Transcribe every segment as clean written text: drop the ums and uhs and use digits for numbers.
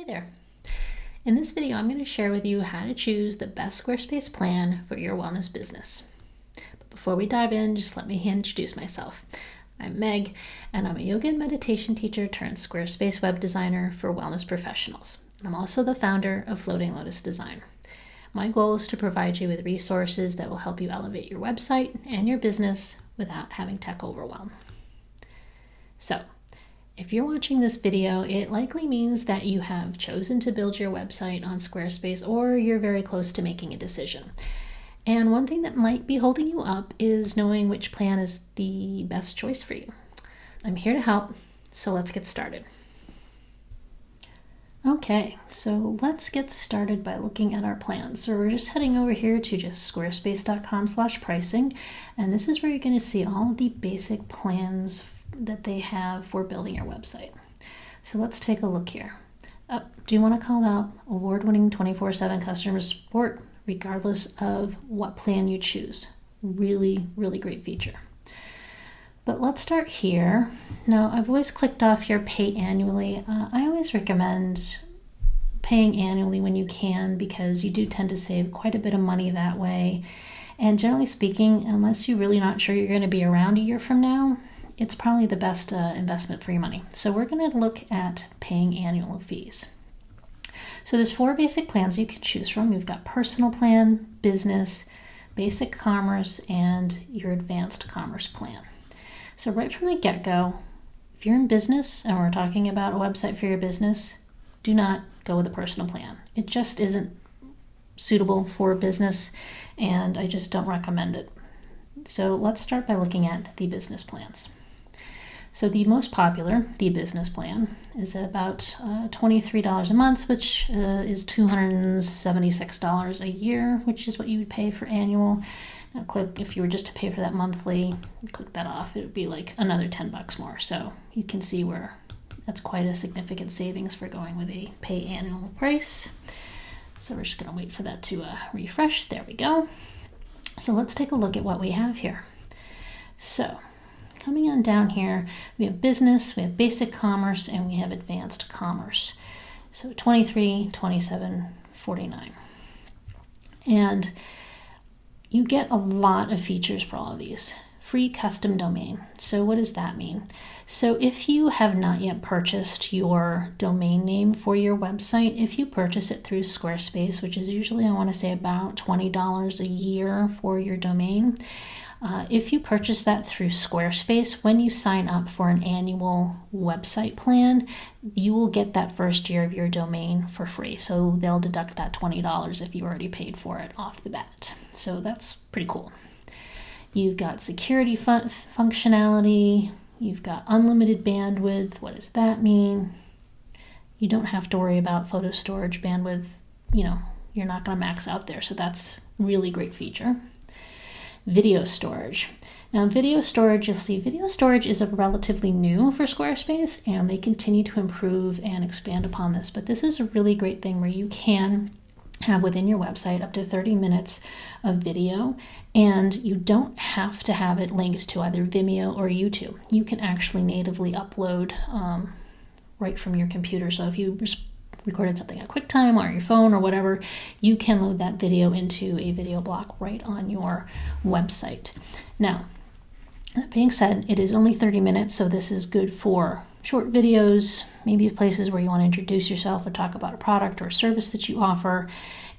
Hi there. In this video, I'm going to share with you how to choose the best Squarespace plan for your wellness business. But before we dive in, just let me introduce myself. I'm Meg, and I'm a yoga and meditation teacher turned Squarespace web designer for wellness professionals. And I'm also the founder of Floating Lotus Design. My goal is to provide you with resources that will help you elevate your website and your business without having tech overwhelm. So, if you're watching this video, it likely means that you have chosen to build your website on Squarespace or you're very close to making a decision. And one thing that might be holding you up is knowing which plan is the best choice for you. I'm here to help, so let's get started. Okay, so let's get started by looking at our plans. So we're just heading over here to just squarespace.com/pricing, and this is where you're going to see all of the basic plans that they have for building your website. So let's take a look here. Do you want to call out award-winning 24/7 customer support regardless of what plan you choose? Really, really great feature. But let's start here. Now, I've always clicked off here pay annually. I always recommend paying annually when you can because you do tend to save quite a bit of money that way. And generally speaking, unless you're really not sure you're going to be around a year from now, it's probably the best investment for your money. So we're going to look at paying annual fees. So there's 4 basic plans you can choose from. You've got personal plan, business, basic commerce, and your advanced commerce plan. So right from the get-go, if you're in business and we're talking about a website for your business, do not go with a personal plan. It just isn't suitable for business, and I just don't recommend it. So let's start by looking at the business plans. So the most popular, the business plan, is about $23 a month, which is $276 a year, which is what you would pay for annual. Now if you were just to pay for that monthly, click that off, it would be like another $10 more. So you can see where that's quite a significant savings for going with a pay annual price. So we're just going to wait for that to refresh. There we go. So let's take a look at what we have here. So coming on down here, we have business, we have basic commerce, and we have advanced commerce. So $23, $27, $49. And you get a lot of features for all of these. Free custom domain. So what does that mean? So if you have not yet purchased your domain name for your website, if you purchase it through Squarespace, which is usually, I want to say, about $20 a year for your domain, if you purchase that through Squarespace, when you sign up for an annual website plan, you will get that first year of your domain for free. So they'll deduct that $20 if you already paid for it off the bat. So that's pretty cool. You've got security functionality. You've got unlimited bandwidth. What does that mean? You don't have to worry about photo storage bandwidth. You're not going to max out there. So that's really great feature. Video storage. Now, video storage, you'll see video storage is relatively new for Squarespace, and they continue to improve and expand upon this. But this is a really great thing where you can have within your website up to 30 minutes of video, and you don't have to have it linked to either Vimeo or YouTube. You can actually natively upload right from your computer. So if you recorded something at QuickTime or your phone or whatever, you can load that video into a video block right on your website. Now, that being said, it is only 30 minutes, so this is good for short videos, maybe places where you want to introduce yourself or talk about a product or service that you offer.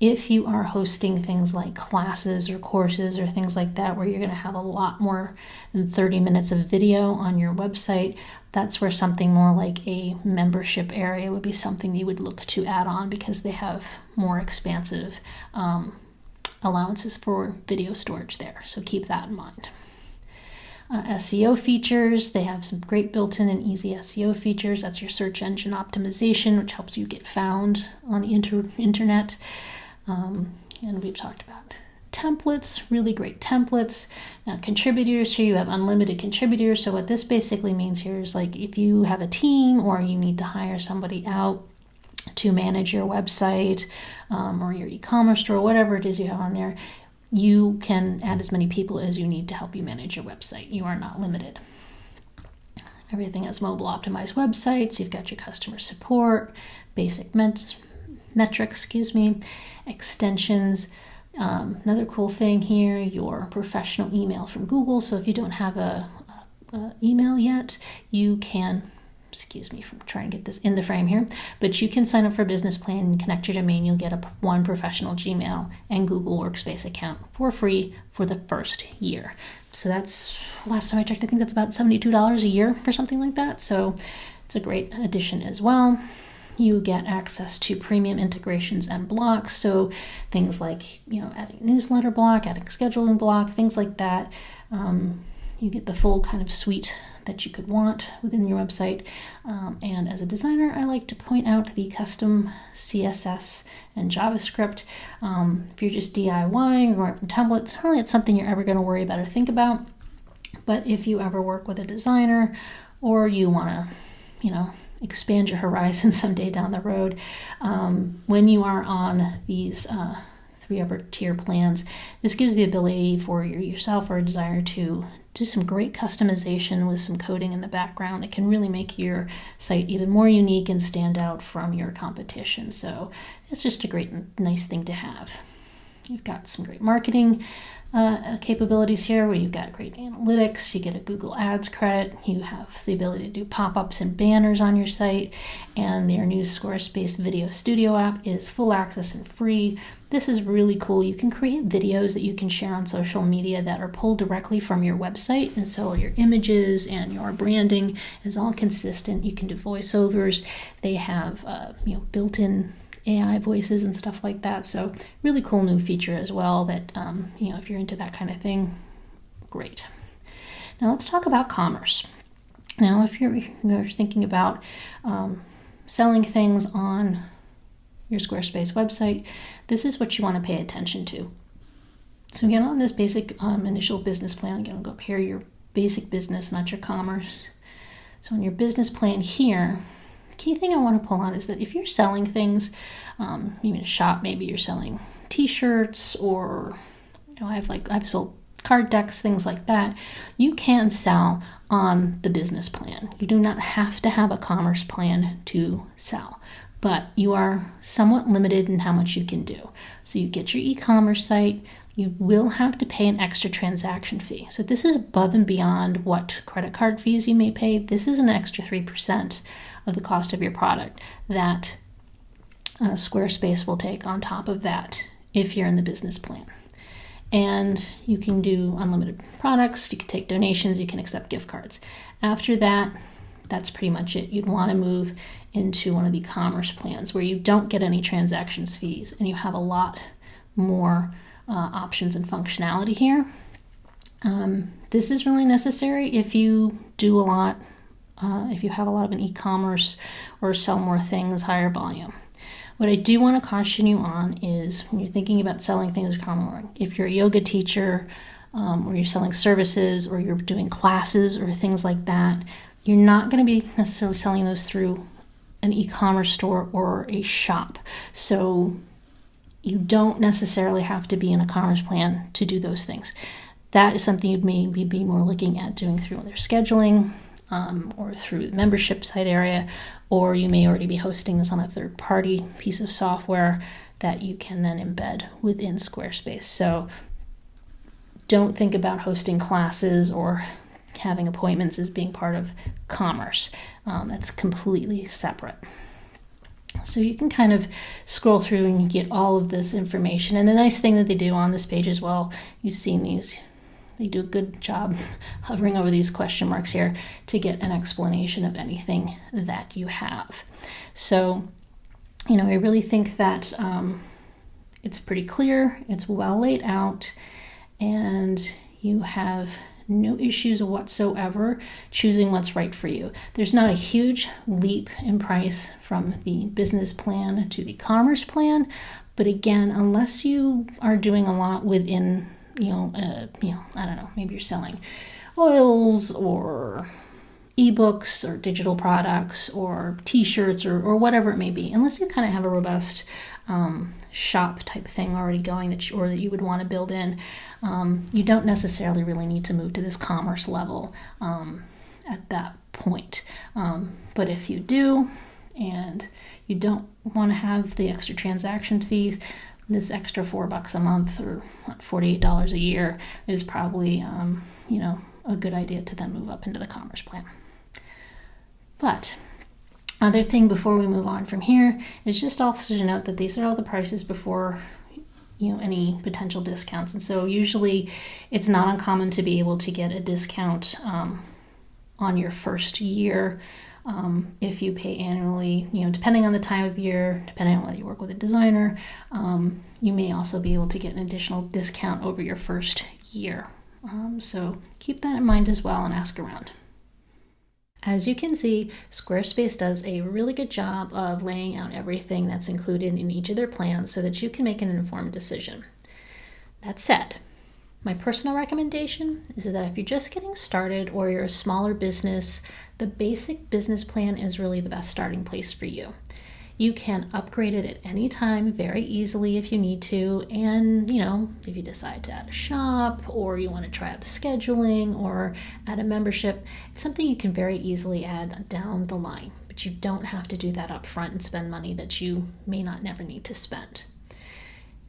If you are hosting things like classes or courses or things like that, where you're going to have a lot more than 30 minutes of video on your website, that's where something more like a membership area would be something you would look to add on because they have more expansive allowances for video storage there. So keep that in mind. SEO features, they have some great built-in and easy SEO features. That's your search engine optimization, which helps you get found on the internet. And we've talked about templates, really great templates. Now, contributors, here you have unlimited contributors. So what this basically means here is like if you have a team or you need to hire somebody out to manage your website or your e-commerce store, whatever it is you have on there, you can add as many people as you need to help you manage your website. You are not limited. Everything has mobile optimized websites. You've got your customer support, basic metrics, extensions. Another cool thing here, your professional email from Google. So if you don't have a email yet, you can, from trying to get this in the frame here, but you can sign up for a business plan and connect your domain. You'll get one professional Gmail and Google Workspace account for free for the first year. So that's, last time I checked, I think that's about $72 a year for something like that. So it's a great addition as well. You get access to premium integrations and blocks. So things like, adding a newsletter block, adding a scheduling block, things like that. You get the full kind of suite that you could want within your website. And as a designer, I like to point out the custom CSS and JavaScript. If you're just DIYing or going from templates, I don't think it's something you're ever going to worry about or think about. But if you ever work with a designer, or you want to, expand your horizon someday down the road, when you are on these 3 upper tier plans, this gives the ability for yourself or a designer to do some great customization with some coding in the background that can really make your site even more unique and stand out from your competition. So it's just a great, nice thing to have. You've got some great marketing capabilities here, where you've got great analytics. You get a Google Ads credit. You have the ability to do pop-ups and banners on your site, and their new Squarespace Video Studio app is full access and free. This is really cool. You can create videos that you can share on social media that are pulled directly from your website, and so your images and your branding is all consistent. You can do voiceovers. They have built-in AI voices and stuff like that. So really cool new feature as well that, if you're into that kind of thing, great. Now let's talk about commerce. Now, if you're thinking about selling things on your Squarespace website, this is what you want to pay attention to. So again, on this basic initial business plan, again, we'll go up here, your basic business, not your commerce. So on your business plan here, key thing I want to pull out is that if you're selling things, even a shop, maybe you're selling t-shirts, or I've sold card decks, things like that, you can sell on the business plan. You do not have to have a commerce plan to sell, but you are somewhat limited in how much you can do. So you get your e-commerce site, you will have to pay an extra transaction fee. So this is above and beyond what credit card fees you may pay. This is an extra 3% of the cost of your product that Squarespace will take on top of that if you're in the business plan. And you can do unlimited products, you can take donations, you can accept gift cards. After that, that's pretty much it. You'd want to move into one of the commerce plans where you don't get any transactions fees and you have a lot more options and functionality here. This is really necessary if you do a lot, if you have a lot of an e-commerce or sell more things, higher volume. What I do want to caution you on is when you're thinking about selling things, if you're a yoga teacher, or you're selling services, or you're doing classes or things like that, you're not going to be necessarily selling those through an e-commerce store or a shop. So you don't necessarily have to be in a commerce plan to do those things. That is something you'd maybe be more looking at doing through their scheduling, or through the membership site area, or you may already be hosting this on a third-party piece of software that you can then embed within Squarespace. So don't think about hosting classes or having appointments as being part of commerce. That's completely separate. So you can kind of scroll through and get all of this information. And the nice thing that they do on this page as well, you've seen these, they do a good job hovering over these question marks here to get an explanation of anything that you have. So, I really think that it's pretty clear, it's well laid out, and you have no issues whatsoever choosing what's right for you. There's not a huge leap in price from the business plan to the commerce plan, but again, unless you are doing a lot within, I don't know, maybe you're selling oils or ebooks or digital products or t-shirts or whatever it may be, unless you kind of have a robust shop type thing already going that you would want to build in, you don't necessarily really need to move to this commerce level at that point. But if you do, and you don't want to have the extra transaction fees, this extra $4 a month or $48 a year is probably, a good idea to then move up into the Commerce plan. But other thing before we move on from here is just also to note that these are all the prices before any potential discounts. And so usually it's not uncommon to be able to get a discount on your first year if you pay annually, depending on the time of year, depending on whether you work with a designer, you may also be able to get an additional discount over your first year. So keep that in mind as well and ask around. As you can see, Squarespace does a really good job of laying out everything that's included in each of their plans so that you can make an informed decision. That said, my personal recommendation is that if you're just getting started or you're a smaller business, the basic business plan is really the best starting place for you. You can upgrade it at any time very easily if you need to. And, if you decide to add a shop or you want to try out the scheduling or add a membership, it's something you can very easily add down the line. But you don't have to do that up front and spend money that you may not never need to spend.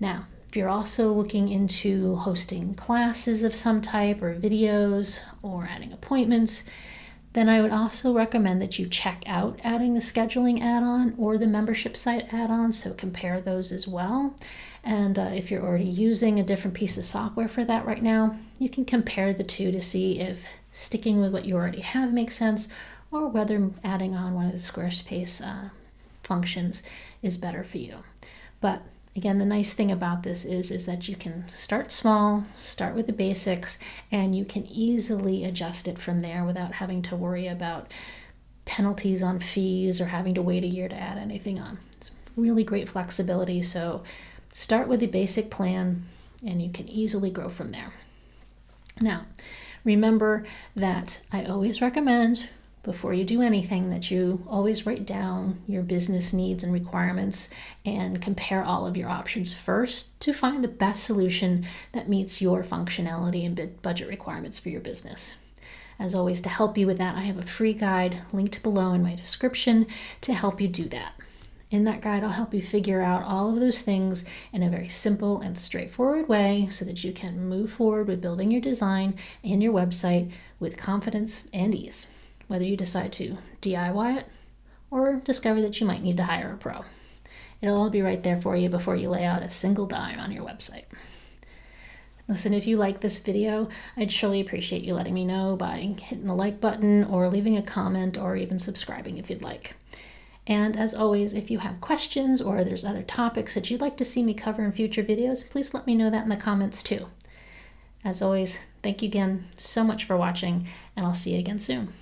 Now, if you're also looking into hosting classes of some type or videos or adding appointments, then I would also recommend that you check out adding the scheduling add-on or the membership site add-on, so compare those as well. And if you're already using a different piece of software for that right now, you can compare the two to see if sticking with what you already have makes sense or whether adding on one of the Squarespace functions is better for you. But again, the nice thing about this is that you can start small, start with the basics, and you can easily adjust it from there without having to worry about penalties on fees or having to wait a year to add anything on. It's really great flexibility, so start with the basic plan and you can easily grow from there. Now, remember that I always recommend before you do anything that you always write down your business needs and requirements and compare all of your options first to find the best solution that meets your functionality and budget requirements for your business. As always, to help you with that, I have a free guide linked below in my description to help you do that. In that guide, I'll help you figure out all of those things in a very simple and straightforward way so that you can move forward with building your design and your website with confidence and ease, whether you decide to DIY it or discover that you might need to hire a pro. It'll all be right there for you before you lay out a single dime on your website. Listen, if you like this video, I'd surely appreciate you letting me know by hitting the like button or leaving a comment or even subscribing if you'd like. And as always, if you have questions or there's other topics that you'd like to see me cover in future videos, please let me know that in the comments too. As always, thank you again so much for watching, and I'll see you again soon.